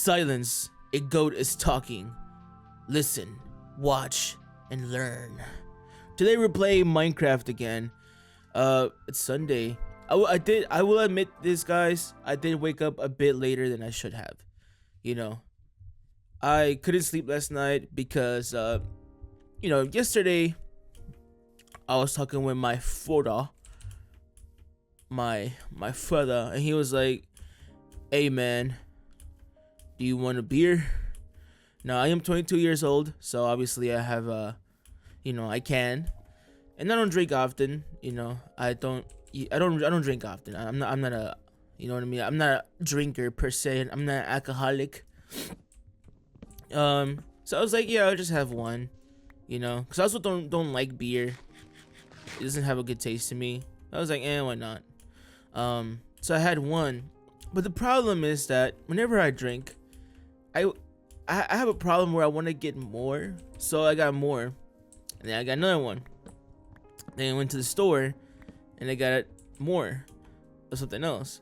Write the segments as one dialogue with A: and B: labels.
A: silence, a goat is talking. Listen, watch, and learn. Today we're playing Minecraft again. It's Sunday. I will admit this, guys. I did wake up a bit later than I should have. You know, I couldn't sleep last night because, yesterday I was talking with my father, and he was like, "Hey man, do you want a beer?" Now I am 22 years old, so obviously I have I can, and I don't drink often. I don't drink often. I'm not a, you know what I mean. I'm not a drinker per se. I'm not an alcoholic. So I was like, yeah, I'll just have one, because I also don't like beer. It doesn't have a good taste to me. I was like, why not? So I had one, but the problem is that whenever I drink, I have a problem where I want to get more, so I got more, and then I got another one. Then I went to the store, and I got more of something else.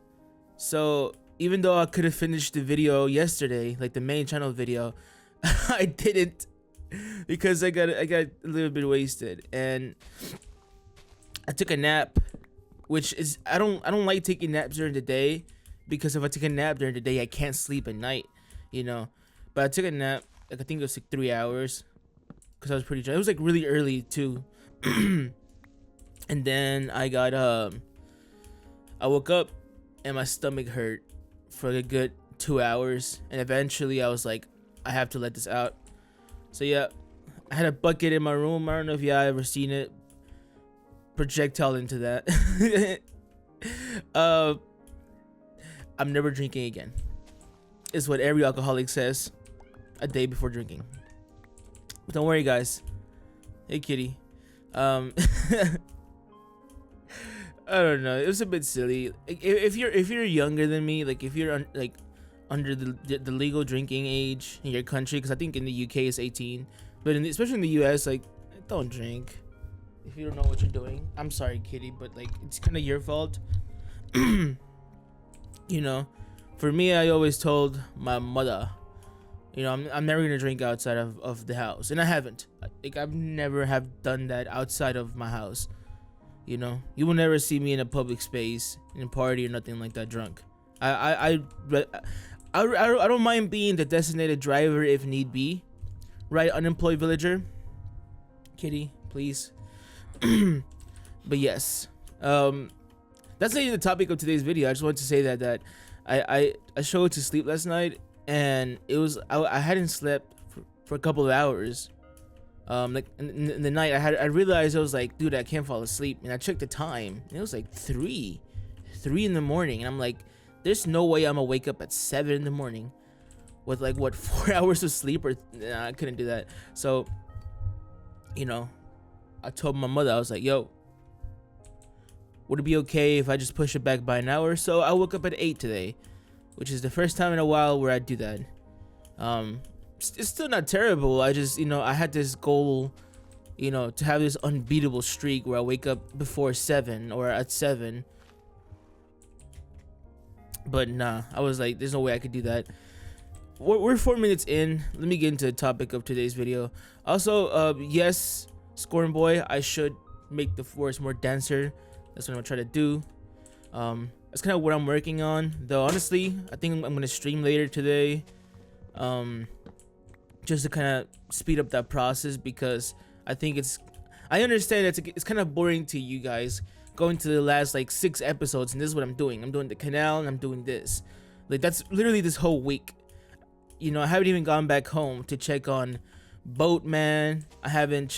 A: So even though I could have finished the video yesterday, like the main channel video, I didn't because I got a little bit wasted, and I took a nap, which is I don't like taking naps during the day, because if I take a nap during the day, I can't sleep at night, But I took a nap, like I think it was like 3 hours, because I was pretty drunk. It was like really early too. And then I woke up and my stomach hurt for a good 2 hours, and eventually I was like, I have to let this out. So yeah, I had a bucket in my room. I don't know if y'all ever seen it. Projectile into that. I'm never drinking again, is what every alcoholic says a day before drinking. But don't worry, guys. Hey kitty. I don't know, it was a bit silly. If you're younger than me, like if you're under the legal drinking age in your country, because I think in the UK it's 18, but especially in the US, like, don't drink if you don't know what you're doing. I'm sorry, kitty, but like it's kind of your fault. For me, I always told my mother, I'm never gonna drink outside of the house, and I haven't. Like, I've never have done that outside of my house. You will never see me in a public space, in a party or nothing like that drunk. I don't mind being the designated driver if need be, right? Unemployed villager, kitty, please. But yes, that's not even the topic of today's video. I just wanted to say that I showed to sleep last night, and it was I hadn't slept for a couple of hours. Like in the night, I realized, I was like, dude, I can't fall asleep, and I checked the time, and it was like 3 in the morning, and I'm like, there's no way I'm gonna wake up at 7 in the morning with like 4 hours of sleep, or nah, I couldn't do that. So I told my mother, I was like, yo, would it be okay if I just push it back by an hour? So I woke up at 8 today, which is the first time in a while where I do that. It's still not terrible. I just, I had this goal, to have this unbeatable streak where I wake up before 7 or at 7. But nah, I was like, there's no way I could do that. We're 4 minutes in. Let me get into the topic of today's video. Also, yes, Scorn Boy, I should make the forest more denser. That's what I'm gonna try to do. That's kind of what I'm working on, though. Honestly, I think I'm gonna stream later today, just to kind of speed up that process, because I think I understand it's kind of boring to you guys going to the last like 6 episodes, and this is what I'm doing. I'm doing the canal, and I'm doing this. Like, that's literally this whole week. I haven't even gone back home to check on Boatman. I haven't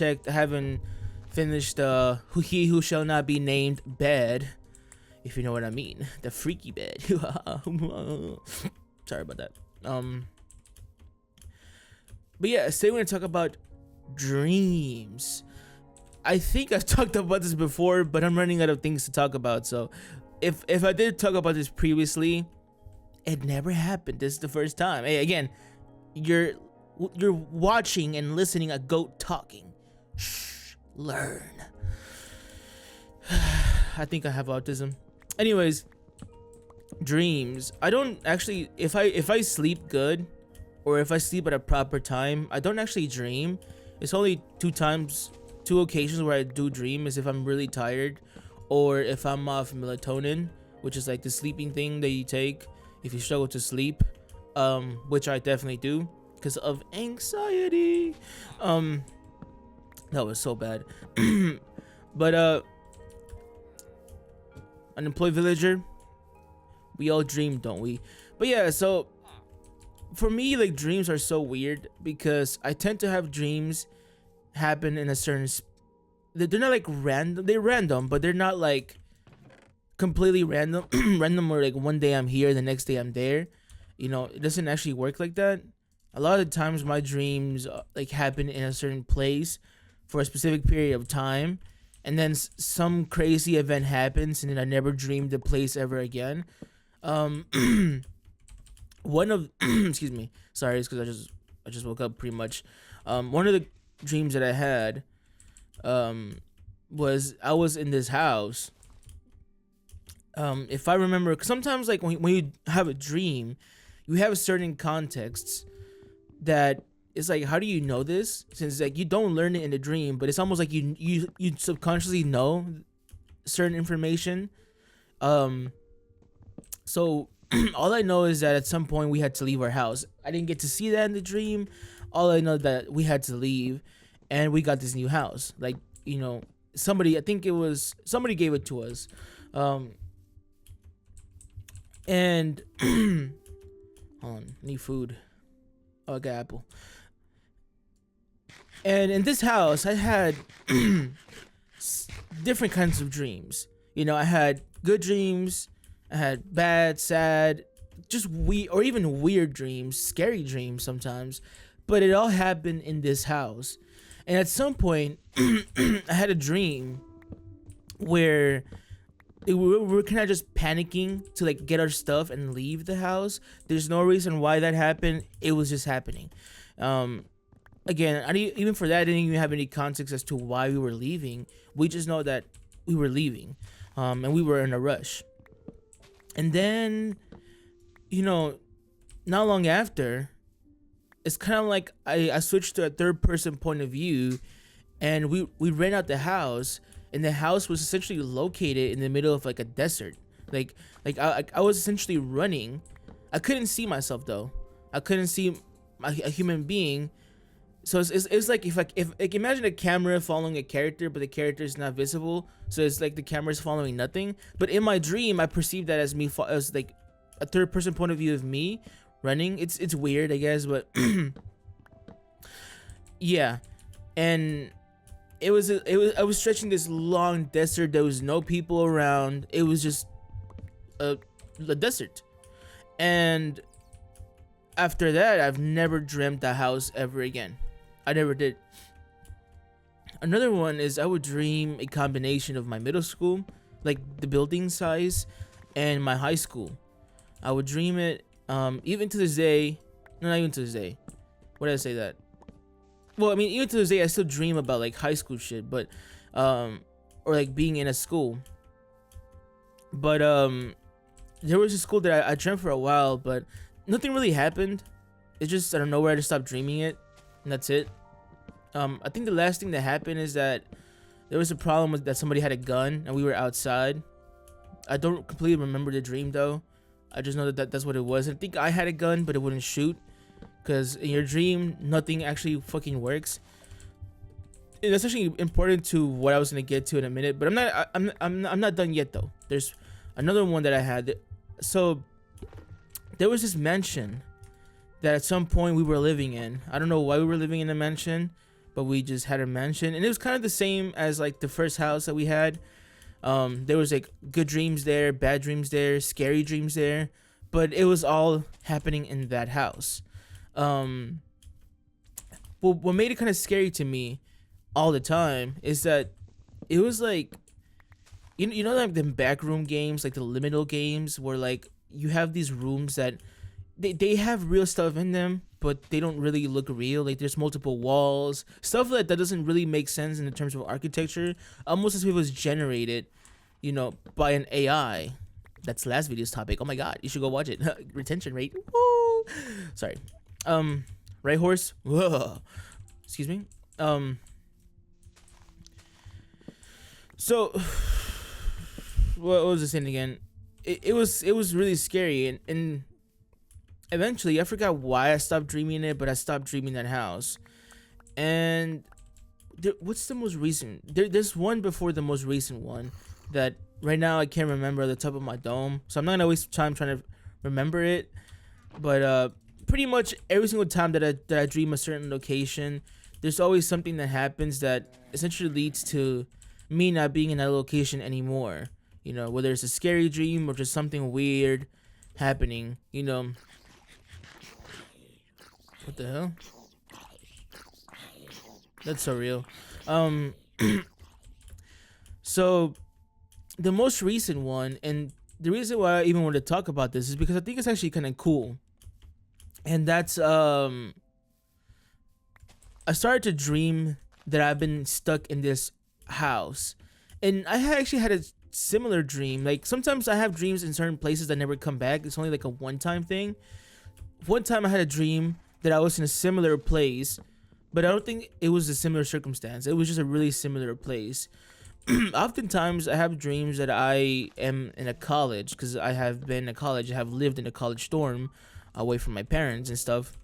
A: finished He Who Shall Not Be Named bed, if you know what I mean, the freaky bed. Sorry about that. But yeah, today we're gonna talk about dreams. I think I've talked about this before, but I'm running out of things to talk about. So if I did talk about this previously, it never happened. This is the first time. Hey, again, you're watching and listening a goat talking. Shh, learn. I think I have autism. Anyways, dreams, I don't actually, if I sleep good or if I sleep at a proper time, I don't actually dream. It's only two occasions where I do dream is if I'm really tired or if I'm off melatonin, which is like the sleeping thing that you take if you struggle to sleep, which I definitely do because of anxiety. That was so bad. But unemployed villager, we all dream, don't we? But yeah, so for me, like, dreams are so weird because I tend to have dreams happen in a certain they're not like random, they're random, but they're not like completely random. Random, or like one day I'm here, the next day I'm there. You know, it doesn't actually work like that. A lot of the times my dreams like happen in a certain place for a specific period of time, and then some crazy event happens and then I never dreamed the place ever again. um One of excuse me, sorry, it's because I just woke up pretty much. One of the dreams that I had was I was in this house. If I remember, 'cause sometimes like when you have a dream, you have certain contexts that it's like, how do you know this? Since like you don't learn it in the dream, but it's almost like you subconsciously know certain information. So all I know is that at some point we had to leave our house. I didn't get to see that in the dream. All I know that we had to leave, and we got this new house. Like, you know, somebody, I think it was somebody gave it to us. And hold on, need food. Oh, I got apple. And in this house, I had different kinds of dreams. You know, I had good dreams, I had bad, sad, just or even weird dreams, scary dreams sometimes. But it all happened in this house. And at some point, I had a dream where we were kind of just panicking to like get our stuff and leave the house. There's no reason why that happened. It was just happening. Again, even for that, I didn't even have any context as to why we were leaving. We just know that we were leaving, and we were in a rush. And then, you know, not long after, it's kind of like I switched to a third person point of view, and we ran out the house, and the house was essentially located in the middle of like a desert. Like I was essentially running. I couldn't see myself though. I couldn't see a human being. So it's like if like imagine a camera following a character, but the character is not visible. So it's like the camera is following nothing. But in my dream, I perceived that as me as like a third person point of view of me running. It's weird, I guess, but yeah. And I was stretching this long desert. There was no people around. It was just a desert. And after that, I've never dreamt the house ever again. I never did. Another one is I would dream a combination of my middle school, like the building size, and my high school. I would dream it. Even to this day, no, not even to this day. Why did I say that? Well, I mean, even to this day, I still dream about like high school shit, but or like being in a school. But there was a school that I dreamt for a while, but nothing really happened. It's just I don't know where I just stopped dreaming it, and that's it. I think the last thing that happened is that there was a problem with that somebody had a gun and we were outside. I don't completely remember the dream though. I just know that that's what it was. I think I had a gun, but it wouldn't shoot, because in your dream nothing actually fucking works. And that's actually important to what I was gonna get to in a minute, but I'm not done yet though. There's another one that I had. So there was this mansion that at some point we were living in. I don't know why we were living in a mansion, but we just had a mansion, and it was kind of the same as like the first house that we had. There was like good dreams there, bad dreams there, scary dreams there, but it was all happening in that house. Well, what made it kind of scary to me all the time is that it was like, you know, like the backroom games, like the liminal games, where like you have these rooms that they have real stuff in them, but they don't really look real. Like there's multiple walls, stuff that doesn't really make sense in the terms of architecture, almost as if it was generated, you know, by an AI. That's last video's topic. Oh my god, you should go watch it. Retention rate. Woo! Sorry. Right horse. Whoa. Excuse me. So what was I saying again? It was really scary, and eventually I forgot why I stopped dreaming it, but I stopped dreaming that house. And what's the most recent? There's one before the most recent one that right now I can't remember the top of my dome, so I'm not gonna waste time trying to remember it. But pretty much every single time that I dream a certain location, there's always something that happens that essentially leads to me not being in that location anymore. You know, whether it's a scary dream or just something weird happening. You know, what the hell? That's so real. So the most recent one, and the reason why I even want to talk about this is because I think it's actually kind of cool. And that's I started to dream that I've been stuck in this house, and I actually had a similar dream. Like sometimes I have dreams in certain places that never come back. It's only like a one-time thing. One time I had a dream that I was in a similar place, but I don't think it was a similar circumstance. It was just a really similar place. Oftentimes I have dreams that I am in a college, because I have been in college. I have lived in a college dorm away from my parents and stuff.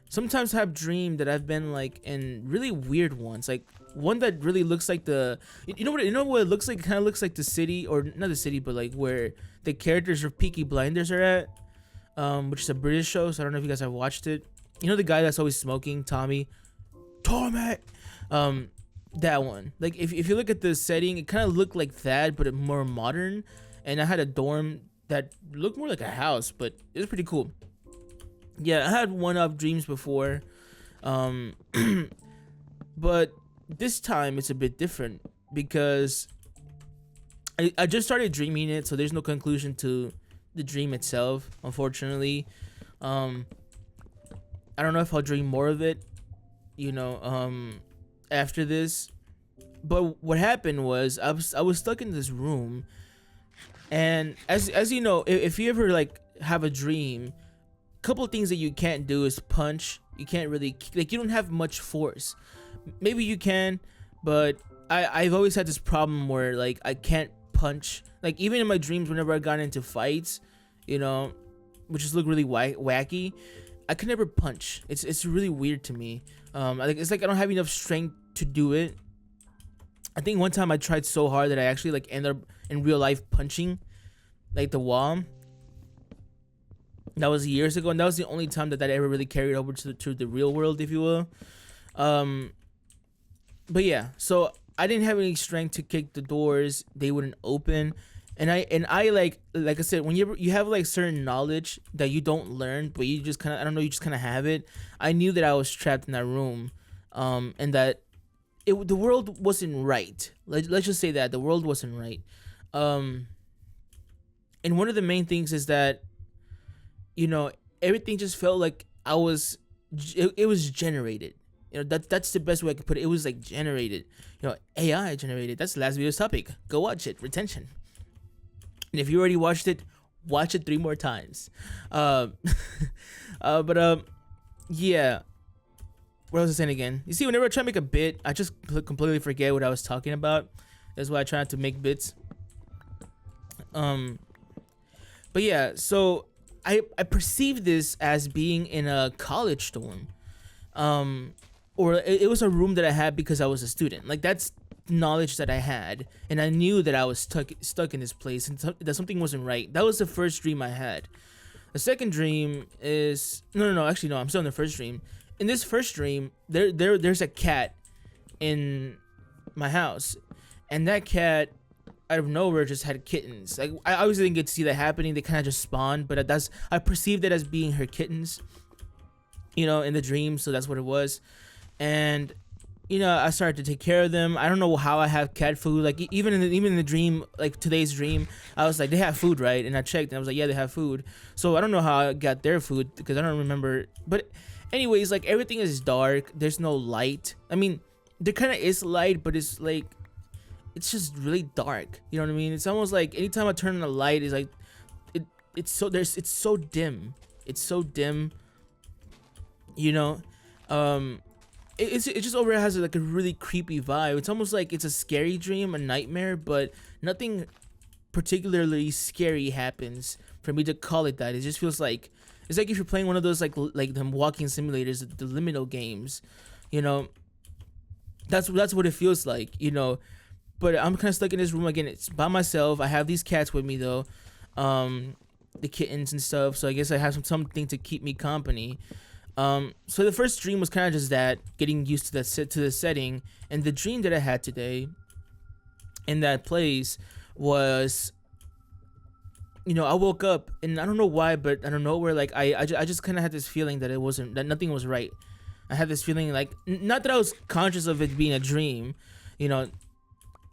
A: Sometimes I have dreamed that I've been like in really weird ones, like one that really looks like you know what it looks like? It kind of looks like the city, or not the city, but like where the characters of Peaky Blinders are at, which is a British show. So I don't know if you guys have watched it. You know the guy that's always smoking, Tommy, that one. Like if you look at the setting, it kind of looked like that, but it more modern. And I had a dorm that looked more like a house, but it was pretty cool. Yeah, I had one-off dreams before, but this time it's a bit different because I just started dreaming it, so there's no conclusion to the dream itself, unfortunately. I don't know if I'll dream more of it, you know, after this. But what happened was I was stuck in this room, and as you know, if you ever like have a dream, couple of things that you can't do is punch. You can't really, like, you don't have much force. Maybe you can, but I've always had this problem where like I can't punch. Like even in my dreams, whenever I got into fights, you know, which just look really wacky, I could never punch. It's really weird to me. It's like I don't have enough strength to do it. I think one time I tried so hard that I actually like ended up in real life punching like the wall. That was years ago, and that was the only time that ever really carried over to the real world, if you will. But yeah, so I didn't have any strength to kick the doors; they wouldn't open. And I like I said, when you have like certain knowledge that you don't learn, but you just kind of, I don't know, you just kind of have it. I knew that I was trapped in that room, and that the world wasn't right. Let's just say that the world wasn't right. And one of the main things is that, you know, everything just felt like it was generated. You know, that's the best way I could put it. It was like generated, you know, AI generated. That's the last video's topic. Go watch it. Retention. And if you already watched it, watch it 3 more times. Yeah. What was I saying again? You see, whenever I try to make a bit, I just completely forget what I was talking about. That's why I try not to make bits. But yeah, so I perceived this as being in a college dorm, or it was a room that I had because I was a student. Like that's knowledge that I had, and I knew that I was stuck in this place and that something wasn't right. That was the first dream I had. The second dream is no, actually no, I'm still in the first dream. In this first dream, there's a cat in my house, and that cat out of nowhere just had kittens. Like I obviously didn't get to see that happening. They kind of just spawned, but I perceived it as being her kittens, you know, in the dream. So that's what it was. And you know, I started to take care of them. I don't know how I have cat food. Like even in the dream, like today's dream, I was like, they have food, right? And I checked, and I was like, yeah, they have food. So I don't know how I got their food because I don't remember. But anyways, like everything is dark. There's no light. I mean, there kind of is light, but it's like it's just really dark. You know what I mean? It's almost like anytime I turn on a light, it's like it's so dim. It's so dim. You know, it just over has like a really creepy vibe. It's almost like it's a scary dream, a nightmare, but nothing particularly scary happens for me to call it that. It just feels like it's like if you're playing one of those like them walking simulators, the liminal games, you know. That's what it feels like, you know. But I'm kind of stuck in this room again. It's by myself. I have these cats with me though, the kittens and stuff. So I guess I have something to keep me company. So the first dream was kind of just that, getting used to the setting, and the dream that I had today in that place was, you know, I woke up and I don't know why, but I don't know where, like I just kind of had this feeling that that nothing was right. I had this feeling like not that I was conscious of it being a dream, you know.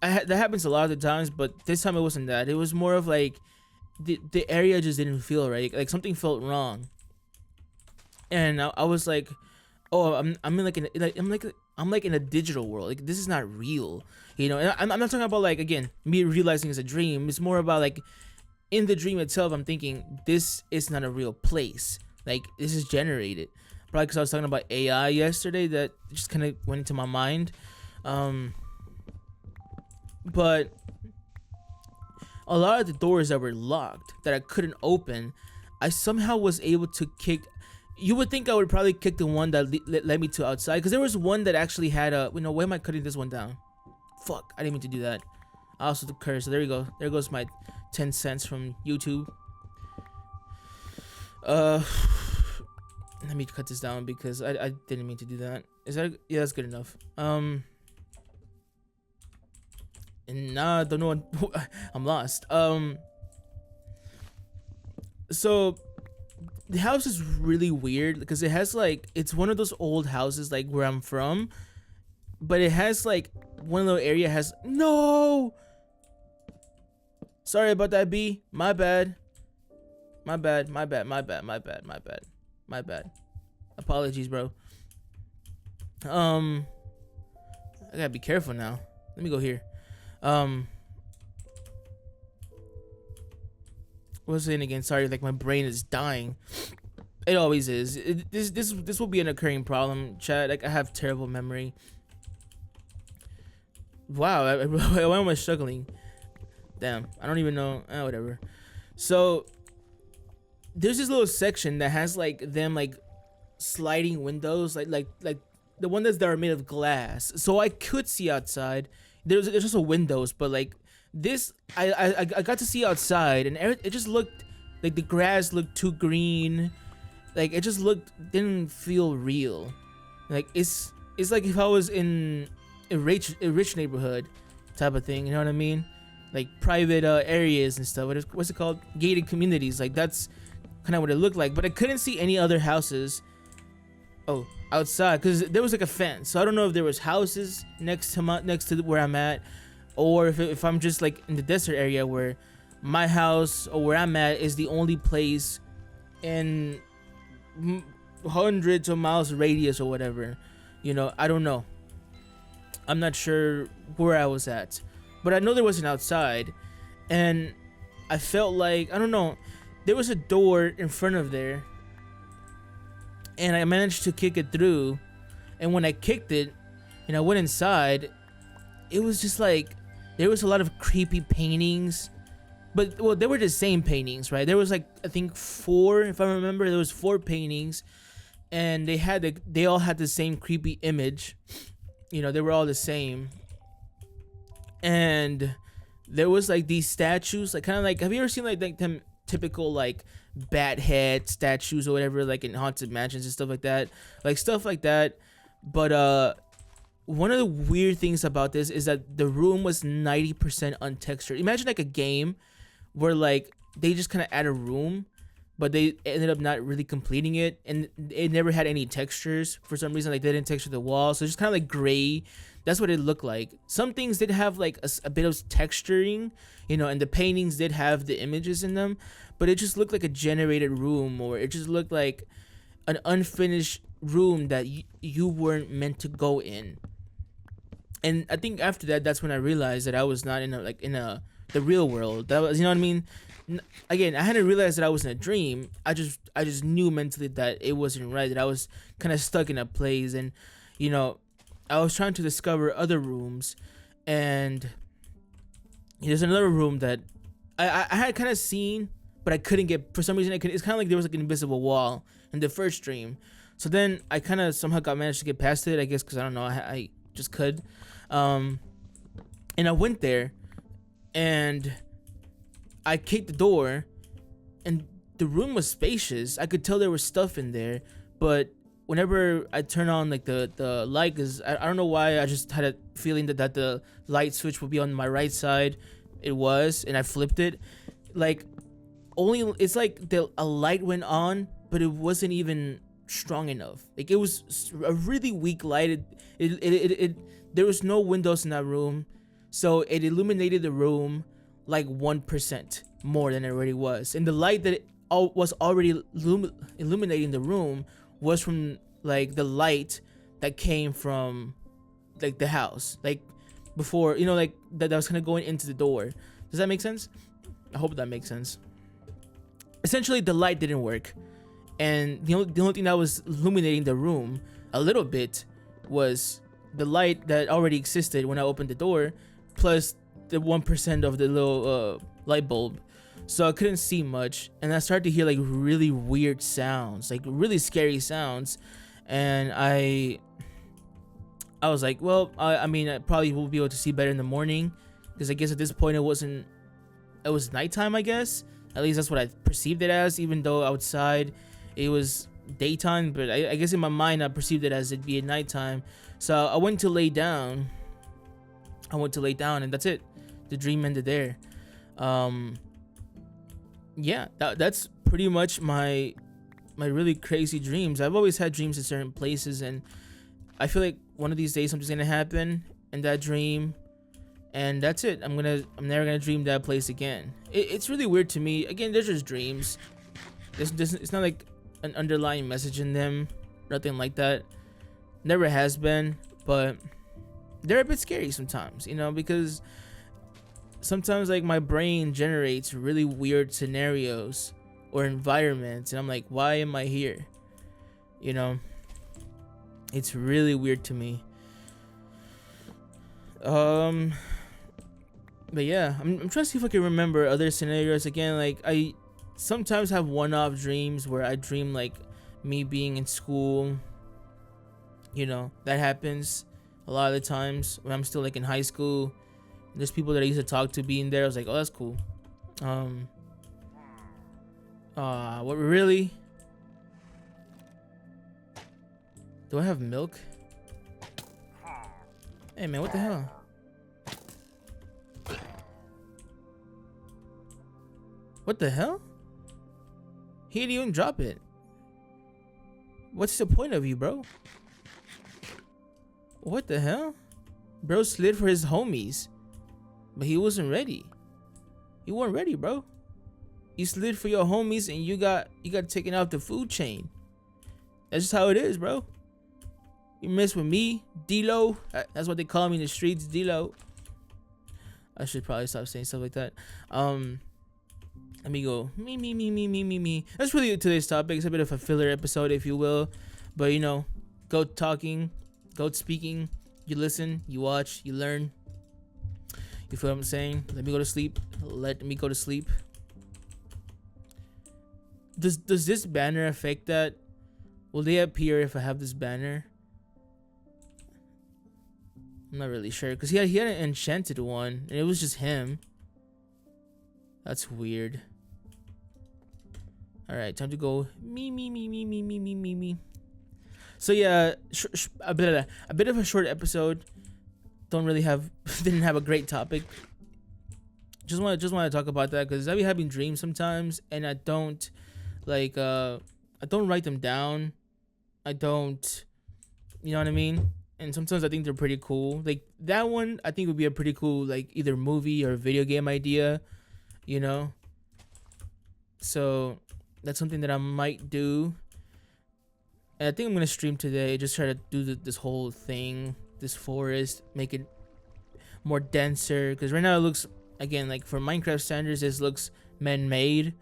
A: That happens a lot of the times, but this time it wasn't that. It was more of like the area just didn't feel right. Like something felt wrong. And I was like, oh, I'm in like I'm like in a digital world. Like this is not real, you know. And I'm not talking about like, again, me realizing it's a dream. It's more about like in the dream itself. I'm thinking this is not a real place. Like this is generated. Probably because I was talking about AI yesterday. That just kind of went into my mind. But a lot of the doors that were locked that I couldn't open, I somehow was able to kick. You would think I would probably kick the one that led me to outside, because there was one that actually had a, you know, why am I cutting this one down? Fuck, I didn't mean to do that. I also cursed. So there you go. There goes my 10 cents from YouTube. Let me cut this down because I didn't mean to do that. Is that, yeah, that's good enough. And nah, don't know what, I'm lost. So the house is really weird because it has like, it's one of those old houses like where I'm from, but it has like one little area has, no, sorry about that, B. My bad. My bad. Apologies, bro. I gotta be careful now. Let me go here. What was I saying again? Sorry, like my brain is dying. It always is. This will be an occurring problem, chat. Like I have terrible memory. Wow, why am I struggling? Damn, I don't even know. Whatever. So there's this little section that has like them like sliding windows, like the one that are made of glass, so I could see outside. There's just a windows, but like this, I got to see outside, and it just looked like the grass looked too green. Like it just didn't feel real. Like it's like if I was in a rich neighborhood type of thing. You know what I mean? Like private areas and stuff. What's it called? Gated communities. Like that's kind of what it looked like. But I couldn't see any other houses. Oh, outside, because there was like a fence. So I don't know if there was houses next to where I'm at, or if I'm just like in the desert area where my house or where I'm at is the only place in hundreds of miles radius or whatever. You know, I don't know. I'm not sure where I was at, but I know there was an outside, and I felt like, I don't know, there was a door in front of there, and I managed to kick it through. And when I kicked it and I went inside, it was just like there was a lot of creepy paintings, but well, they were the same paintings, right? There was like, I think 4, if I remember. There was 4 paintings, and they all had the same creepy image. You know, they were all the same. And there was like these statues, like kind of like, have you ever seen like them typical like bat head statues or whatever, like in haunted mansions and stuff like that, but one of the weird things about this is that the room was 90% untextured. Imagine like a game where like they just kind of add a room, but they ended up not really completing it, and it never had any textures for some reason. Like they didn't texture the wall, so it's just kind of like gray. That's what it looked like. Some things did have like a bit of texturing, you know, and the paintings did have the images in them, but it just looked like a generated room, or it just looked like an unfinished room that you weren't meant to go in. And I think after that, that's when I realized that I was not in a like in a the real world. That was, you know what I mean. Again, I hadn't realized that I was in a dream. I just knew mentally that it wasn't right. That I was kind of stuck in a place, and you know, I was trying to discover other rooms, and there's another room that I had kind of seen, but I couldn't get for some reason. I could. It's kind of like there was like an invisible wall in the first dream. So then I kind of somehow got managed to get past it. I guess because I don't know. I just could, um, and I went there, and I kicked the door, and the room was spacious. I could tell there was stuff in there, but whenever I turn on like the light, cause I don't know why, I just had a feeling that the light switch would be on my right side. It was, and I flipped it. Like only it's like a light went on, but it wasn't even strong enough. Like it was a really weak light. It there was no windows in that room, so it illuminated the room like 1% more than it already was, and the light that was already illuminating the room was from like the light that came from like the house, like before, you know, like that was kind of going into the door. Does that make sense? I hope that makes sense. Essentially, the light didn't work, and the only thing that was illuminating the room a little bit was the light that already existed when I opened the door, plus the 1% of the little light bulb. So I couldn't see much, and I started to hear like really weird sounds, like really scary sounds, and I was like, well, I mean, I probably will be able to see better in the morning, because I guess at this point it was nighttime, I guess. At least that's what I perceived it as, even though outside it was daytime. But I guess in my mind I perceived it as it'd be at nighttime. So I went to lay down. And that's it. The dream ended there. Yeah, that's pretty much my really crazy dreams. I've always had dreams in certain places, and I feel like one of these days something's gonna happen in that dream, and that's it. I'm never gonna dream that place again. It's really weird to me. Again, they're just dreams. It's not like an underlying message in them, nothing like that. Never has been, but they're a bit scary sometimes, you know, because sometimes like my brain generates really weird scenarios or environments, and I'm like, why am I here? You know, it's really weird to me. But yeah, I'm trying to see if I can remember other scenarios again. Like I sometimes have one-off dreams where I dream like me being in school. You know, that happens a lot of the times when I'm still like in high school. There's people that I used to talk to being there. I was like, oh, that's cool. What really? Do I have milk? Hey man, what the hell? What the hell? He didn't even drop it. What's the point of you, bro? What the hell? Bro slid for his homies, but he wasn't ready. You weren't ready, bro. You slid for your homies, and you got taken off the food chain. That's just how it is, bro. You mess with me, D-Lo. That's what they call me in the streets, D-Lo. I should probably stop saying stuff like that. Let me go. Me. That's really today's topic. It's a bit of a filler episode, if you will. But, you know, goat talking, goat speaking. You listen, you watch, you learn. You feel what I'm saying? Let me go to sleep. Let me go to sleep. Does this banner affect that? Will they appear if I have this banner? I'm not really sure, because he had an enchanted one, and it was just him. That's weird. All right, time to go. Me. So yeah, a bit of a short episode. Didn't have a great topic. Just want to talk about that because I be having dreams sometimes, and I don't write them down. I don't, you know what I mean? And sometimes I think they're pretty cool. Like that one, I think would be a pretty cool like either movie or video game idea, you know. So that's something that I might do. And I think I'm gonna stream today. Just try to do this whole thing this forest, make it more denser. Because right now it looks, again, like for Minecraft standards, this looks man-made.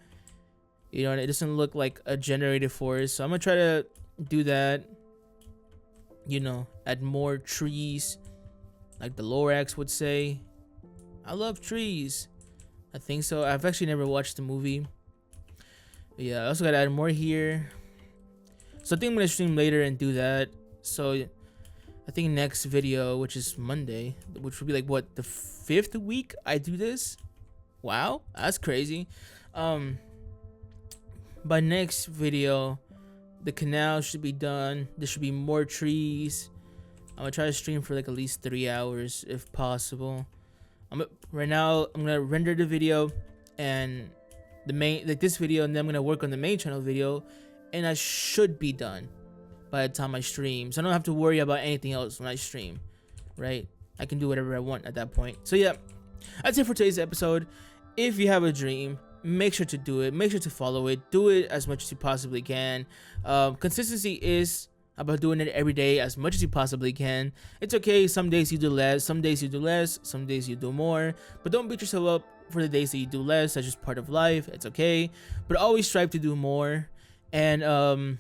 A: You know, and it doesn't look like a generated forest. So I'm gonna try to do that. You know, add more trees, like the Lorax would say. I love trees. I think so. I've actually never watched the movie. But yeah, I also gotta add more here. So I think I'm gonna stream later and do that. So I think next video, which is Monday, which would be like what, the 5th week I do this. Wow, that's crazy. By next video, the canal should be done. There should be more trees. I'm gonna try to stream for like at least 3 hours if possible. Right now I'm gonna render the video and the main, like this video, and then I'm gonna work on the main channel video, and I should be done by the time I stream. So I don't have to worry about anything else when I stream, right? I can do whatever I want at that point. So yeah, that's it for today's episode. If you have a dream, make sure to do it. Make sure to follow it. Do it as much as you possibly can. Consistency is about doing it every day as much as you possibly can. It's okay, some days you do less, some days you do less, some days you do more, but don't beat yourself up for the days that you do less. That's just part of life. It's okay, but always strive to do more. And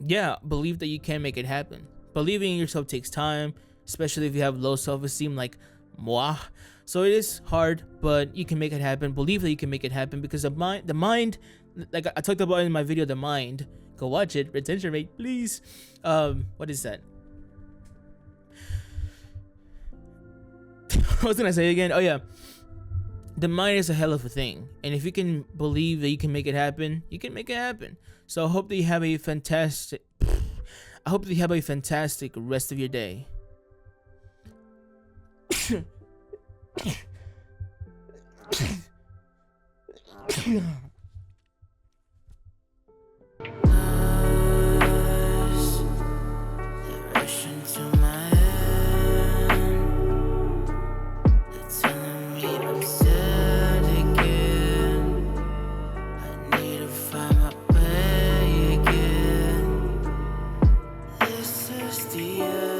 A: yeah, believe that you can make it happen. Believing in yourself takes time, especially if you have low self-esteem like moi. So it is hard, but you can make it happen. Believe that you can make it happen, because the mind, like I talked about in my video, the mind, go watch it, retention rate, please. What is that? What was I gonna say again? Oh yeah, the mind is a hell of a thing, and if you can believe that you can make it happen, you can make it happen. So I hope that you have a fantastic rest of your day.
B: The